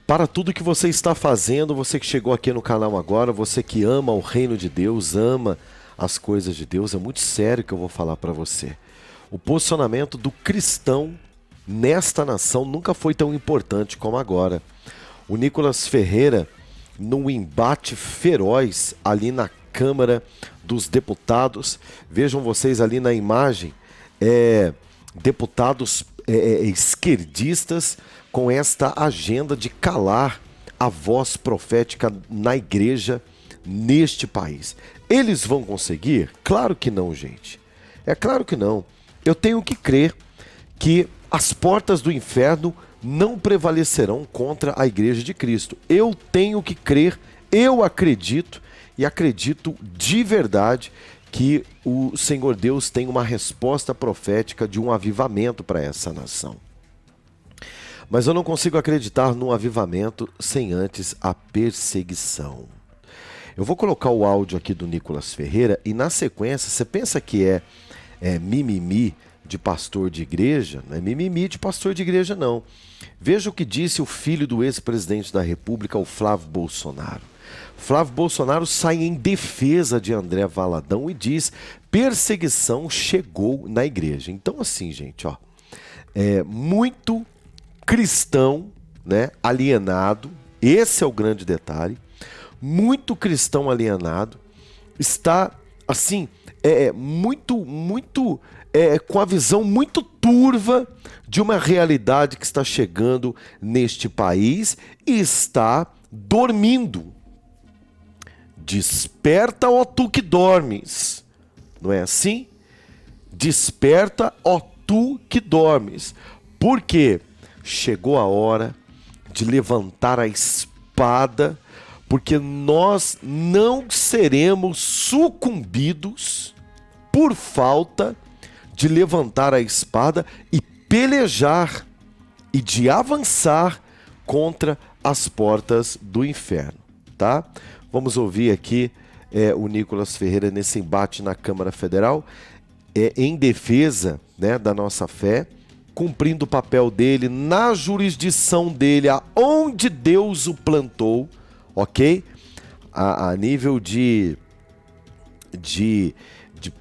para tudo que você está fazendo, você que chegou aqui no canal agora, você que ama o reino de Deus, ama as coisas de Deus, é muito sério que eu vou falar para você. O posicionamento do cristão nesta nação nunca foi tão importante como agora. O Nicolas Ferreira, num embate feroz ali na Câmara dos Deputados, vejam vocês ali na imagem, deputados esquerdistas com esta agenda de calar a voz profética na igreja neste país. Eles vão conseguir? Claro que não, gente. É claro que não. Eu tenho que crer que as portas do inferno não prevalecerão contra a igreja de Cristo. Eu tenho que crer, eu acredito e acredito de verdade que o Senhor Deus tem uma resposta profética de um avivamento para essa nação. Mas eu não consigo acreditar num avivamento sem antes a perseguição. Eu vou colocar o áudio aqui do Nicolas Ferreira e na sequência, você pensa que é mimimi de pastor de igreja? Não é mimimi de pastor de igreja, não. Veja o que disse o filho do ex-presidente da República, o Flávio Bolsonaro. Flávio Bolsonaro sai em defesa de André Valadão e diz: perseguição chegou na igreja. Então assim, gente, muito cristão, né, alienado, esse é o grande detalhe, muito cristão alienado, está assim, com a visão muito turva de uma realidade que está chegando neste país e está dormindo. Desperta, ó tu que dormes, não é assim? Desperta, ó tu que dormes, porque chegou a hora de levantar a espada, porque nós não seremos sucumbidos por falta de levantar a espada e pelejar e de avançar contra as portas do inferno, tá? Vamos ouvir aqui o Nicolas Ferreira nesse embate na Câmara Federal, em defesa, né, da nossa fé, cumprindo o papel dele na jurisdição dele, aonde Deus o plantou, ok? A nível de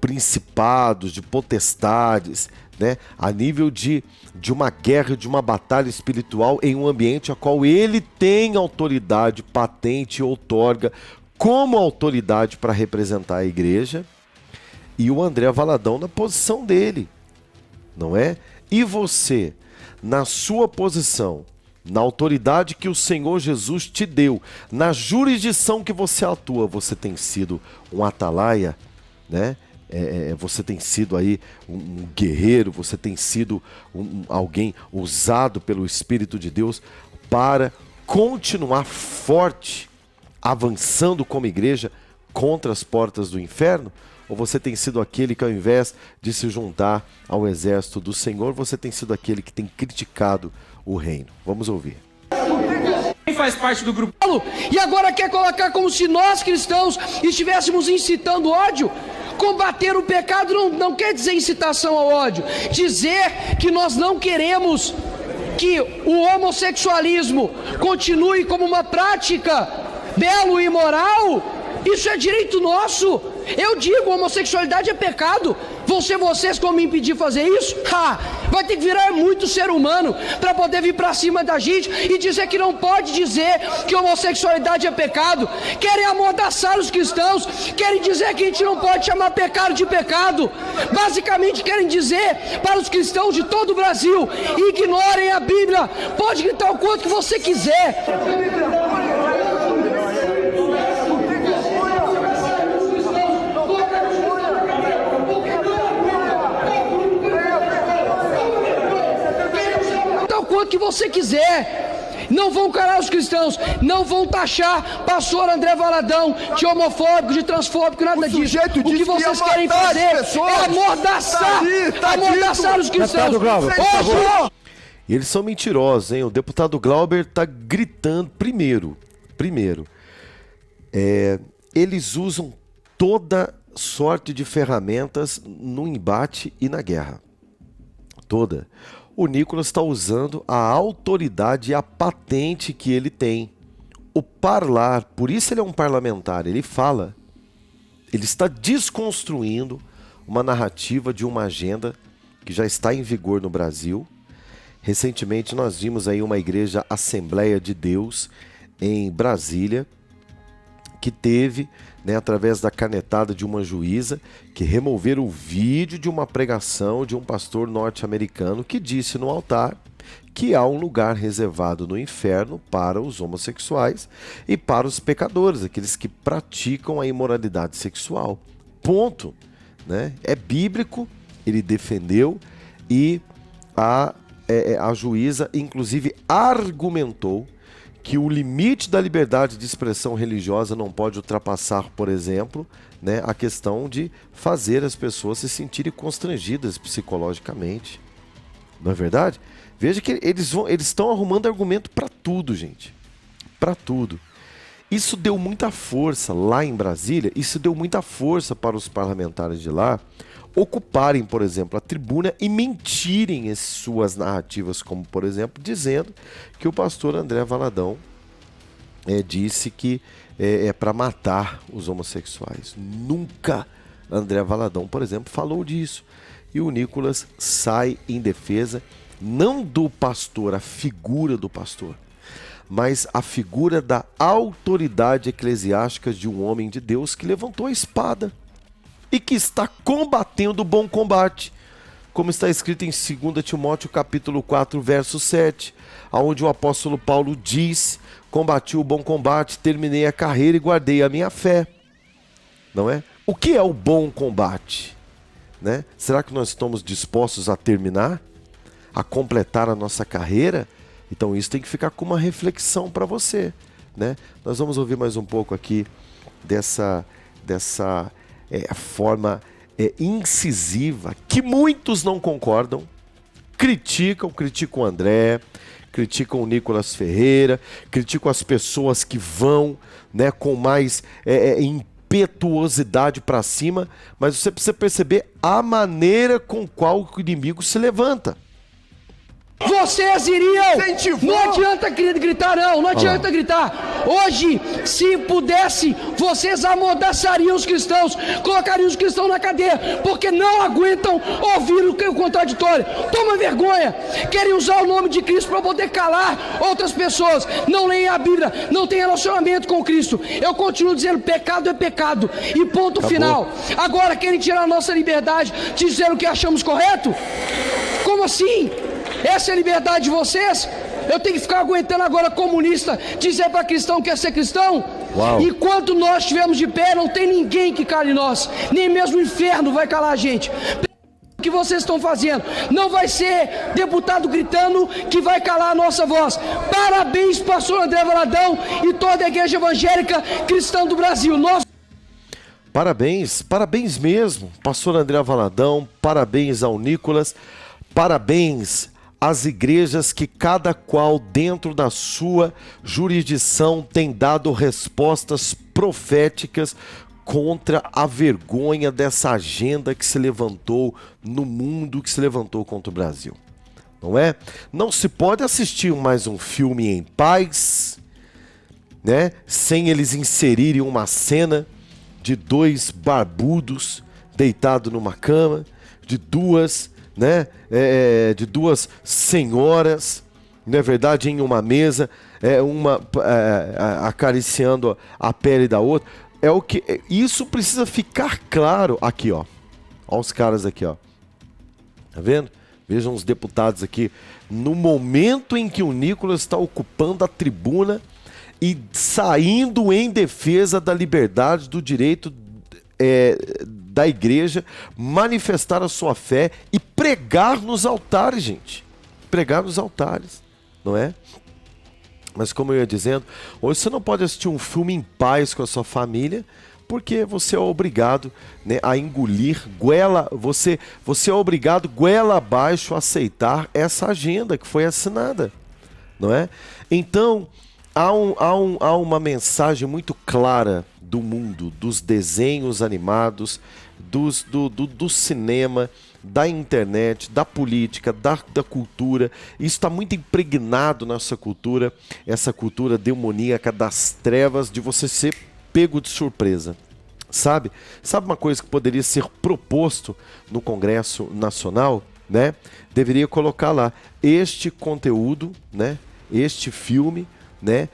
principados, de potestades, né? A nível de uma guerra, de uma batalha espiritual em um ambiente a qual ele tem autoridade, patente e outorga como autoridade para representar a igreja, e o André Valadão na posição dele, não é? E você, na sua posição, na autoridade que o Senhor Jesus te deu, na jurisdição que você atua, você tem sido um atalaia, né? Você tem sido aí um guerreiro, você tem sido alguém usado pelo Espírito de Deus para continuar forte, avançando como igreja contra as portas do inferno? Ou você tem sido aquele que, ao invés de se juntar ao exército do Senhor, você tem sido aquele que tem criticado o reino? Vamos ouvir. Quem faz parte do grupo e agora quer colocar como se nós cristãos estivéssemos incitando ódio? Combater o pecado não quer dizer incitação ao ódio. Dizer que nós não queremos que o homossexualismo continue como uma prática belo e moral, isso é direito nosso. Eu digo, homossexualidade é pecado. Vão ser vocês que vão me impedir de fazer isso? Vai ter que virar muito ser humano para poder vir para cima da gente e dizer que não pode dizer que homossexualidade é pecado. Querem amordaçar os cristãos, querem dizer que a gente não pode chamar pecado de pecado. Basicamente querem dizer para os cristãos de todo o Brasil: ignorem a Bíblia, pode gritar o quanto que você quiser. Quanto que você quiser, não vão calar os cristãos, não vão taxar pastor André Valadão de homofóbico, de transfóbico, nada disso. O que vocês querem fazer é amordaçar os cristãos. E eles são mentirosos, hein? O deputado Glauber está gritando. Primeiro, eles usam toda sorte de ferramentas no embate e na guerra. Toda. O Nicolas está usando a autoridade e a patente que ele tem. O parlar, por isso ele é um parlamentar, ele fala. Ele está desconstruindo uma narrativa de uma agenda que já está em vigor no Brasil. Recentemente nós vimos aí uma igreja Assembleia de Deus em Brasília, que teve, através da canetada de uma juíza, que removeram o vídeo de uma pregação de um pastor norte-americano que disse no altar que há um lugar reservado no inferno para os homossexuais e para os pecadores, aqueles que praticam a imoralidade sexual. Ponto. É bíblico, ele defendeu, e a juíza inclusive argumentou que o limite da liberdade de expressão religiosa não pode ultrapassar, por exemplo, a questão de fazer as pessoas se sentirem constrangidas psicologicamente. Não é verdade? Veja que eles estão arrumando argumento para tudo, gente. Para tudo. Isso deu muita força lá em Brasília, isso deu muita força para os parlamentares de lá ocuparem, por exemplo, a tribuna e mentirem em suas narrativas, como, por exemplo, dizendo que o pastor André Valadão disse que é para matar os homossexuais. Nunca André Valadão, por exemplo, falou disso. E o Nicolas sai em defesa, não do pastor, a figura do pastor, mas a figura da autoridade eclesiástica de um homem de Deus que levantou a espada e que está combatendo o bom combate, como está escrito em 2 Timóteo capítulo 4, verso 7, onde o apóstolo Paulo diz: combati o bom combate, terminei a carreira e guardei a minha fé. Não é? O que é o bom combate? Será que nós estamos dispostos a terminar? A completar a nossa carreira? Então isso tem que ficar com uma reflexão para você. Nós vamos ouvir mais um pouco aqui dessa forma incisiva, que muitos não concordam, criticam o André, criticam o Nicolas Ferreira, criticam as pessoas que vão com mais impetuosidade para cima, mas você precisa perceber a maneira com qual o inimigo se levanta. Vocês iriam, não adianta gritar não adianta gritar. Hoje, se pudesse, vocês amordaçariam os cristãos, colocariam os cristãos na cadeia, porque não aguentam ouvir o contraditório. Toma vergonha, querem usar o nome de Cristo para poder calar outras pessoas, não leem a Bíblia, não tem relacionamento com Cristo. Eu continuo dizendo, pecado é pecado, e ponto final. Agora querem tirar a nossa liberdade, dizendo que achamos correto? Como assim? Essa é a liberdade de vocês? Eu tenho que ficar aguentando agora comunista dizer para cristão que quer ser cristão? Uau. Enquanto nós estivermos de pé, não tem ninguém que cale nós. Nem mesmo o inferno vai calar a gente. O que vocês estão fazendo? Não vai ser deputado gritando que vai calar a nossa voz. Parabéns, pastor André Valadão e toda a igreja evangélica cristã do Brasil. Parabéns mesmo, pastor André Valadão, parabéns ao Nicolas, parabéns às igrejas que cada qual dentro da sua jurisdição tem dado respostas proféticas contra a vergonha dessa agenda que se levantou no mundo, que se levantou contra o Brasil. Não é? Não se pode assistir mais um filme em paz, sem eles inserirem uma cena de dois barbudos deitados numa cama, de duas senhoras, não é verdade, em uma mesa, uma acariciando a pele da outra. Isso precisa ficar claro aqui, ó. Olha os caras aqui, ó. Tá vendo? Vejam os deputados aqui. No momento em que o Nicolas está ocupando a tribuna e saindo em defesa da liberdade, do direito da igreja, manifestar a sua fé e pregar nos altares, gente. Pregar nos altares, não é? Mas como eu ia dizendo, hoje você não pode assistir um filme em paz com a sua família, porque você é obrigado a engolir, você é obrigado, goela abaixo, a aceitar essa agenda que foi assinada, não é? Então, há uma mensagem muito clara do mundo, dos desenhos animados, do cinema, da internet, da política, da cultura. Isso está muito impregnado na nossa cultura, essa cultura demoníaca das trevas, de você ser pego de surpresa. Sabe uma coisa que poderia ser proposto no Congresso Nacional, né? Deveria colocar lá este conteúdo, né? Este filme, né?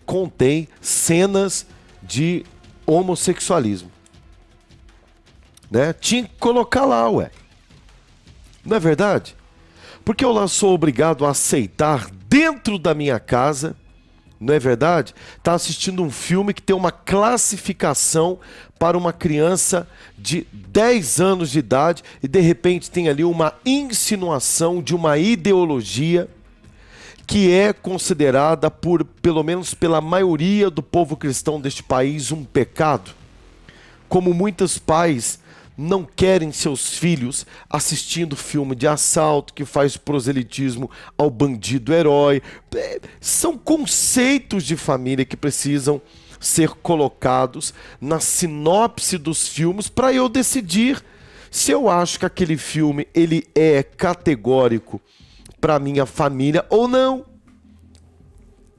Contém cenas de homossexualismo, né? Tinha que colocar lá, ué. Não é verdade? Porque eu lá sou obrigado a aceitar dentro da minha casa, não é verdade? Tá assistindo um filme que tem uma classificação para uma criança de 10 anos de idade e de repente tem ali uma insinuação de uma ideologia que é considerada pelo menos pela maioria do povo cristão deste país, um pecado. Como muitos pais não querem seus filhos assistindo filme de assalto que faz proselitismo ao bandido herói. São conceitos de família que precisam ser colocados na sinopse dos filmes para eu decidir se eu acho que aquele filme ele é categórico para minha família ou não.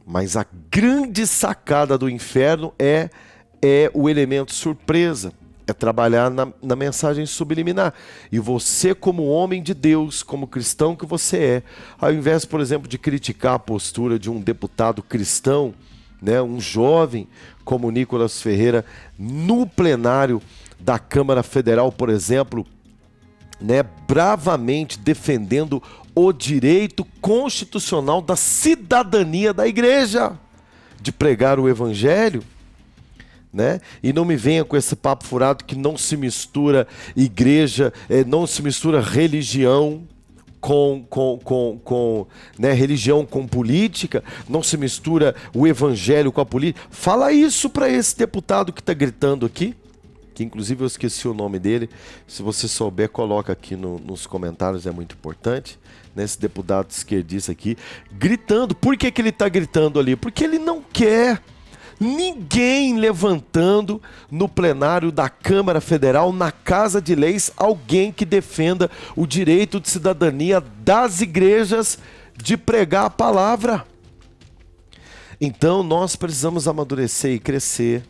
Mas a grande sacada do inferno é o elemento surpresa. É trabalhar na mensagem subliminar. E você, como homem de Deus, como cristão que você é, ao invés, por exemplo, de criticar a postura de um deputado cristão, né, um jovem como Nicolas Ferreira, no plenário da Câmara Federal, por exemplo, né, bravamente defendendo o direito constitucional da cidadania da igreja de pregar o evangelho, né? E não me venha com esse papo furado que não se mistura igreja, não se mistura religião né, religião com política, não se mistura o evangelho com a política. Fala isso para esse deputado que está gritando aqui, que inclusive eu esqueci o nome dele. Se você souber, coloca aqui nos comentários, é muito importante. Esse deputado esquerdista aqui, gritando. Por que ele está gritando ali? Porque ele não quer ninguém levantando no plenário da Câmara Federal, na Casa de Leis, alguém que defenda o direito de cidadania das igrejas de pregar a palavra. Então nós precisamos amadurecer e crescer.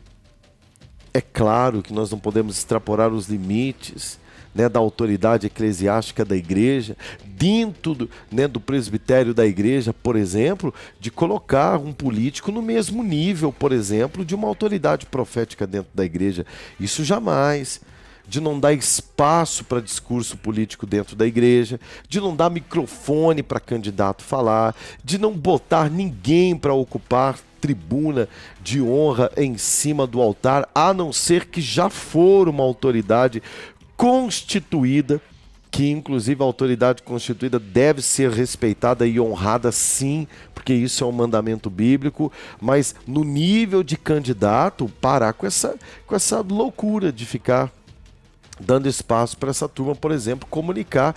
É claro que nós não podemos extrapolar os limites, né, da autoridade eclesiástica da igreja, dentro do presbitério da igreja, por exemplo, de colocar um político no mesmo nível, por exemplo, de uma autoridade profética dentro da igreja. Isso jamais. De não dar espaço para discurso político dentro da igreja, de não dar microfone para candidato falar, de não botar ninguém para ocupar tribuna de honra em cima do altar, a não ser que já for uma autoridade constituída, que inclusive a autoridade constituída deve ser respeitada e honrada sim, porque isso é um mandamento bíblico, mas no nível de candidato, parar com essa loucura de ficar dando espaço para essa turma, por exemplo, comunicar,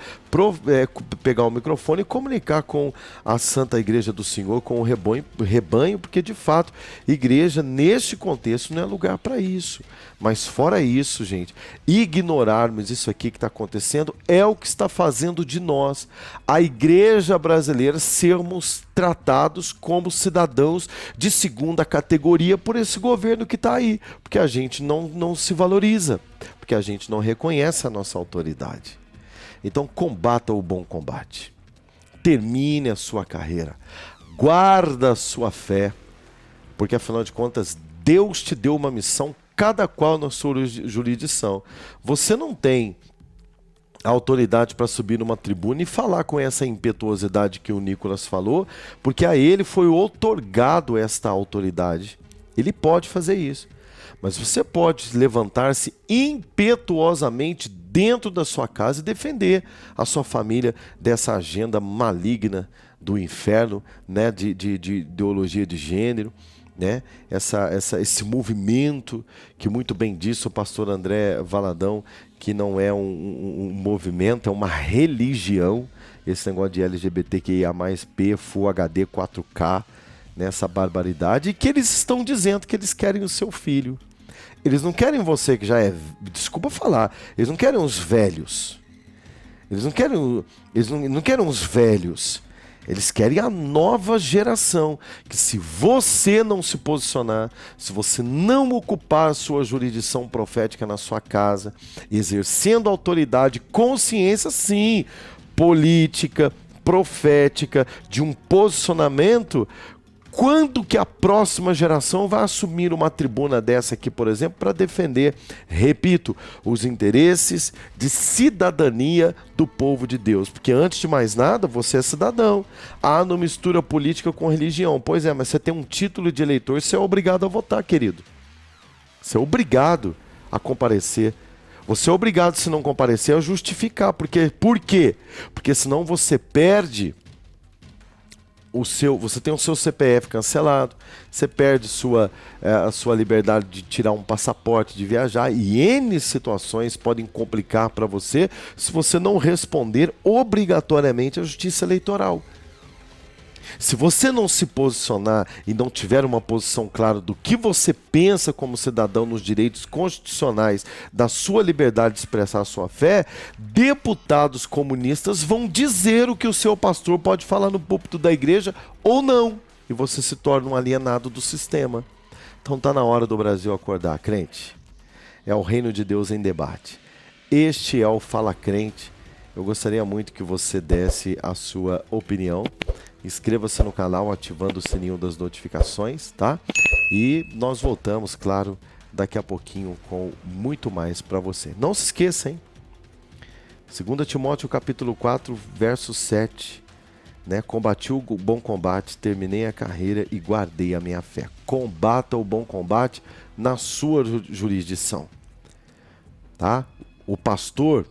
pegar o microfone e comunicar com a Santa Igreja do Senhor, com o rebanho, porque de fato, igreja neste contexto não é lugar para isso. Mas fora isso, gente, ignorarmos isso aqui que está acontecendo é o que está fazendo de nós, a igreja brasileira, sermos tratados como cidadãos de segunda categoria por esse governo que está aí, porque a gente não se valoriza, porque a gente não reconhece a nossa autoridade. Então combata o bom combate, termine a sua carreira, guarda a sua fé, porque afinal de contas Deus te deu uma missão, cada qual na sua jurisdição. Você não tem autoridade para subir numa tribuna e falar com essa impetuosidade que o Nicolas falou, porque a ele foi outorgado esta autoridade. Ele pode fazer isso. Mas você pode levantar-se impetuosamente dentro da sua casa e defender a sua família dessa agenda maligna do inferno, né, de ideologia de gênero, né, esse movimento que muito bem disse o pastor André Valadão, que não é um movimento, é uma religião, esse negócio de LGBTQIA+, P, Full HD, 4K, nessa barbaridade, e que eles estão dizendo que eles querem o seu filho. Eles não querem você que já é, desculpa falar, eles não querem os velhos. Eles não querem os velhos. Eles querem a nova geração, que se você não se posicionar, se você não ocupar a sua jurisdição profética na sua casa, exercendo autoridade, consciência, sim, política, profética, de um posicionamento, quando que a próxima geração vai assumir uma tribuna dessa aqui, por exemplo, para defender, repito, os interesses de cidadania do povo de Deus? Porque antes de mais nada, você é cidadão. Não mistura política com religião. Pois é, mas você tem um título de eleitor, você é obrigado a votar, querido. Você é obrigado a comparecer. Você é obrigado, se não comparecer, a justificar. Por quê? Porque senão você perde você tem o seu CPF cancelado, você perde a sua liberdade de tirar um passaporte, de viajar, e N situações podem complicar para você se você não responder obrigatoriamente à justiça eleitoral. Se você não se posicionar e não tiver uma posição clara do que você pensa como cidadão nos direitos constitucionais da sua liberdade de expressar a sua fé, deputados comunistas vão dizer o que o seu pastor pode falar no púlpito da igreja ou não, e você se torna um alienado do sistema. Então está na hora do Brasil acordar, crente. É o reino de Deus em debate. Este é o Fala Crente. Eu gostaria muito que você desse a sua opinião. Inscreva-se no canal ativando o sininho das notificações, tá? E nós voltamos, claro, daqui a pouquinho com muito mais para você. Não se esqueça, hein? 2 Timóteo capítulo 4, verso 7, né? Combati o bom combate, terminei a carreira e guardei a minha fé. Combata o bom combate na sua jurisdição, tá? O pastor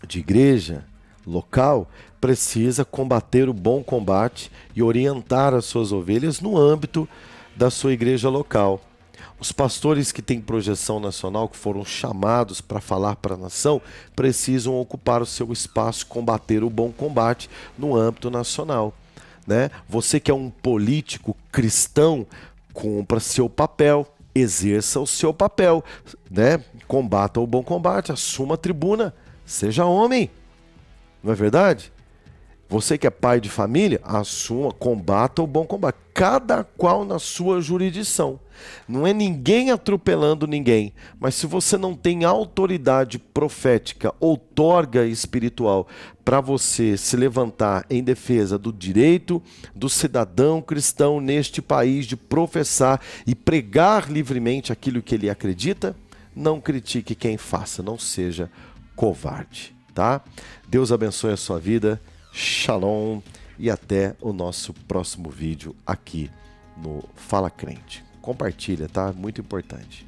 de igreja local precisa combater o bom combate e orientar as suas ovelhas no âmbito da sua igreja local. Os pastores que têm projeção nacional, que foram chamados para falar para a nação, precisam ocupar o seu espaço, combater o bom combate no âmbito nacional, né? Você que é um político cristão, cumpra seu papel, exerça o seu papel, né? Combata o bom combate, assuma a tribuna, seja homem. Não é verdade? Você que é pai de família, assuma, combata o bom combate. Cada qual na sua jurisdição. Não é ninguém atropelando ninguém. Mas se você não tem autoridade profética, outorga espiritual para você se levantar em defesa do direito do cidadão cristão neste país de professar e pregar livremente aquilo que ele acredita, não critique quem faça, não seja covarde, tá? Deus abençoe a sua vida. Shalom e até o nosso próximo vídeo aqui no Fala Crente. Compartilha, tá? Muito importante.